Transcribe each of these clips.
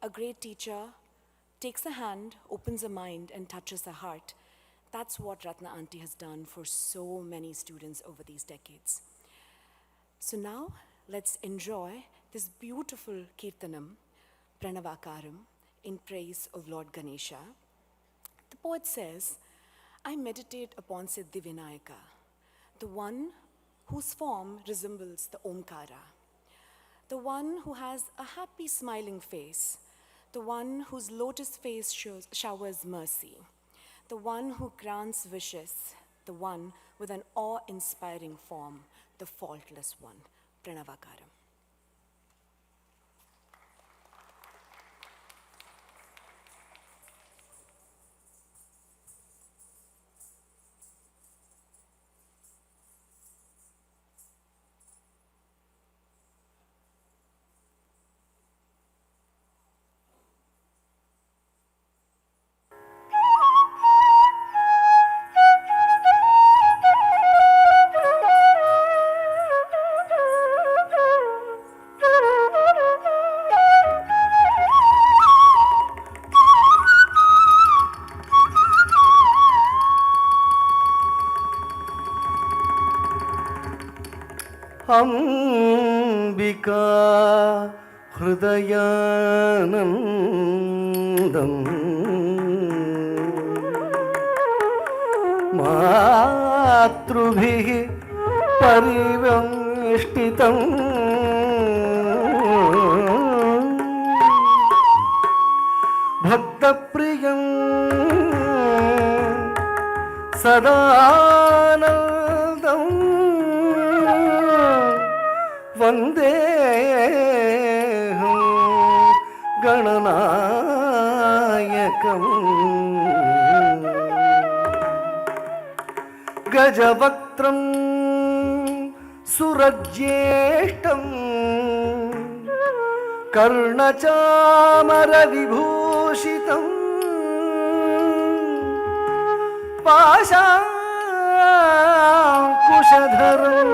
A great teacher takes a hand, opens a mind, and touches a heart. That's what Ratna Auntie has done for so many students over these decades. So now, let's enjoy this beautiful Kirtanam, Pranavakaram, in praise of Lord Ganesha. The poet says, I meditate upon Siddhi Vinayaka, the one whose form resembles the Omkara, the one who has a happy smiling face, the one whose lotus face showers mercy, the one who grants wishes, the one with an awe-inspiring form, the faultless one, Pranavakaram. Ambika हृदयानन्दम् मातृभिः परिवेष्टितम् भक्तप्रियं सदानन्दम् वन्देऽहं गणनायकम् गजवक्त्रं सुरज्येष्ठं कर्णचामरविभूषितं पाशाङ्कुशधरं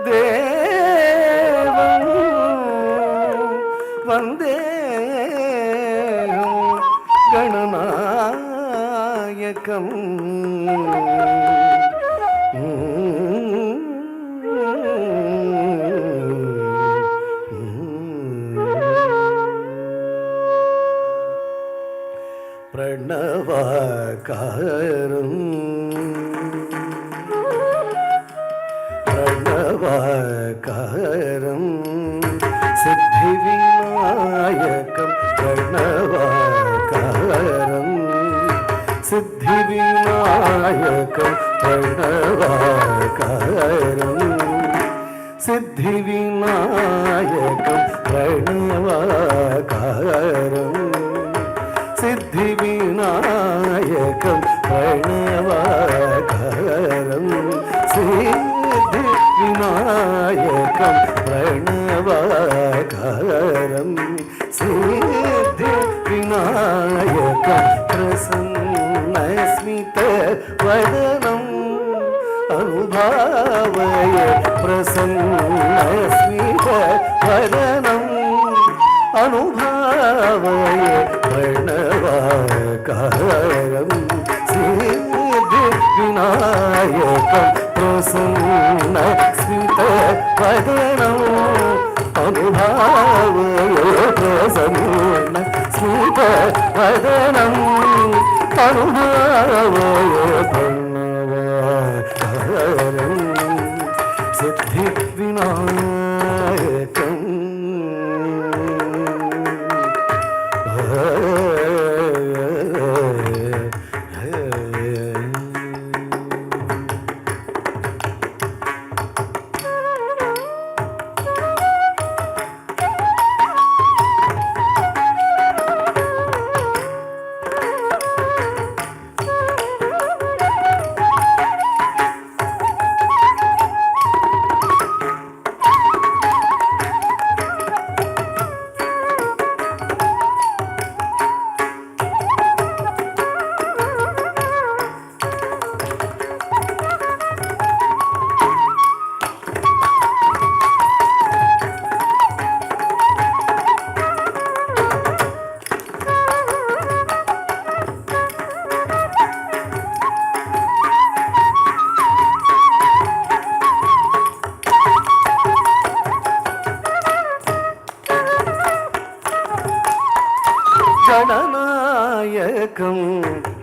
देवं वन्देऽहं गणनायकम् प्रणवाकारं प्रणवाकारं सिद्धिविनायकं प्रणवाकारं सिद्धिविनायकं प्रणवाकारं सिद्धिविनायकं प्रणवाकारं सिद्धिविनायकं प्रणवाकारं सिद्धिविनायकं प्रणवाकारं सिद्धिविनायकं प्रसन्नस्मितवदनम् अनुभावय प्रसन्नस्मितवदनम् अनुभावय प्रणवाकारं सिद्धिविनायकं प्रसन्नस्मितवदनम् अनुभावय प्रसन्नस्मितवदनम् अनुभावय प्रणवाकारं सिद्धिविनायकम् గణనాయకం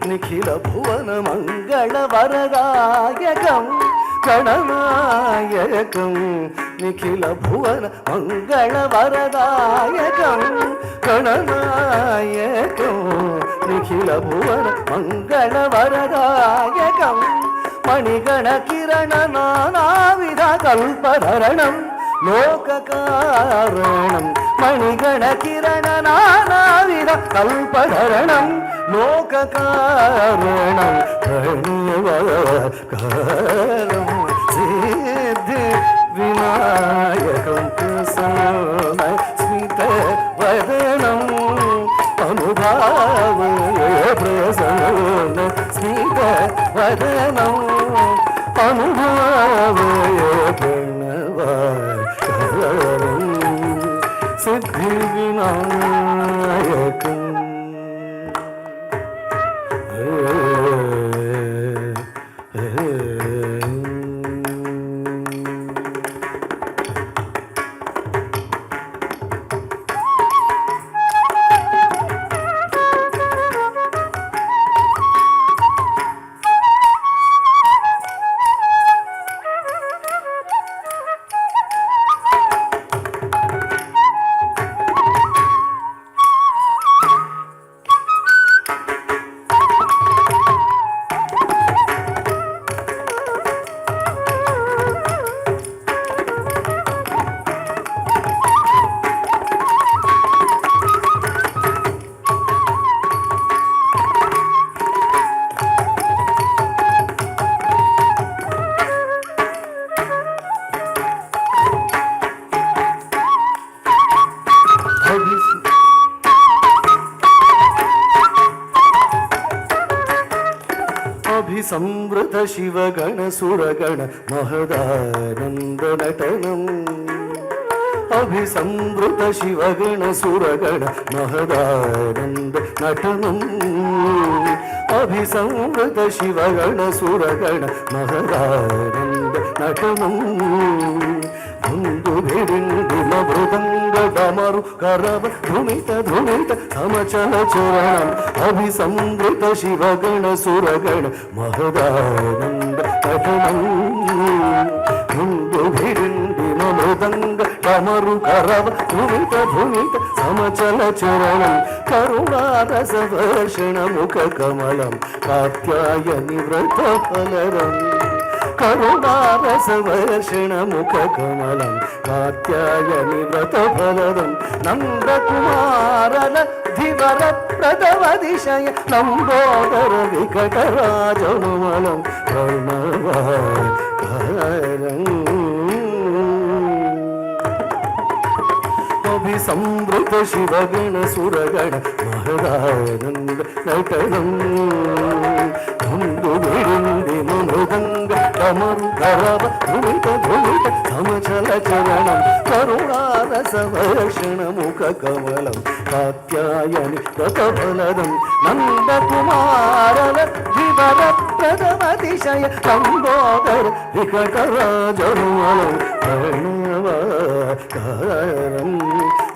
నిఖిల భువన మంగళ వరదాయకం గణనాయకం నిఖిల భువన మంగళ వరదాయకం గణనాయకం నిఖిల భువన మంగళ వరదాయకం మణిగణ కిరణ నానావిధ కల్పధరణం లోకకారణం మణిగణ కిరణ నానావిధ కల్పధరణం లోకకారణం ప్రణవకారం సిద్ధి వినాయకం ప్రసన్న స్మిత వదనం అనుభావ ప్రసన్న స్మిత వదనం అనుభావయ ప్రణవకారం సిద్ధి వినాయకం అభిసంవృత శివగణ సురగణ మహదానంద నటనం అభిసంవృత శివగణ సురగణ మహదానంద నటనం అభిసంవృత శివగణ సురగణ మహదానంద నటనం ధుందు భిడిందుల మృదంగ డమరు కరవ ధృమిత ధృమిత సమచల చరణం అభిసంవృత శివగణ సురగణ మహదానంద నటనం ధుందు భిడిందుల మృదంగ డమరు కరవ ధృమిత ధృమిత సమచల చరణం కరుణారస వర్షణ ముఖ కమలం కాత్యాయని వ్రత ఫలరం కరుణారస వర్షణ ముఖ కమలం కాత్యాయని వ్రత ఫలరం నందకుమారల ధివర ప్రథమదిశయ నంబోదర వికటరాజనుమలం ప్రణవాకారం అభిసంవృత శివగణ సురగణ మహదానంద నటనం ధుందు విడింది మృదంగ డమరు కరవ ధృమిత ధృమిత సమచల చరణం కరుణారస వర్షణ ముఖ కమలం కాత్యాయని వ్రతఫలదం నందకుమారల ధివర ప్రథమతిశయ లంబోదర వికటరాజనుమలం ప్రణవకారం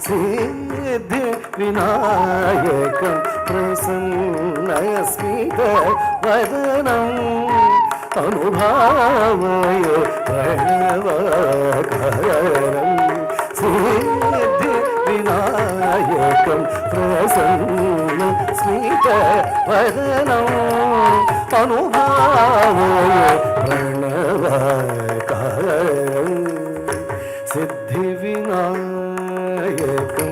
సిద్ధి వినాయకం ప్రసన్న స్మిత వదనం అనుభావయ ప్రణవకారం సిద్ధి వినాయకం ప్రసన్న స్మిత వదనం అనుభావయ ప్రణవకారం సిద్ధి Vinayakam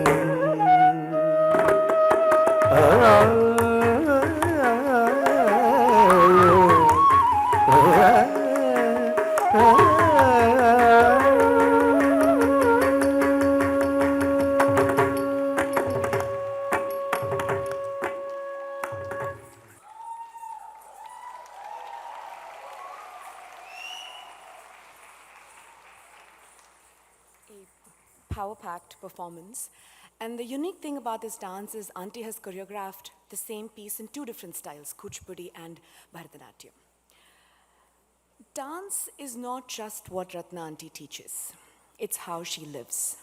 Power-packed performance. And the unique thing about this dance is Auntie has choreographed the same piece in two different styles, Kuchipudi and Bharatanatyam. Dance is not just what Ratna Auntie teaches, it's how she lives.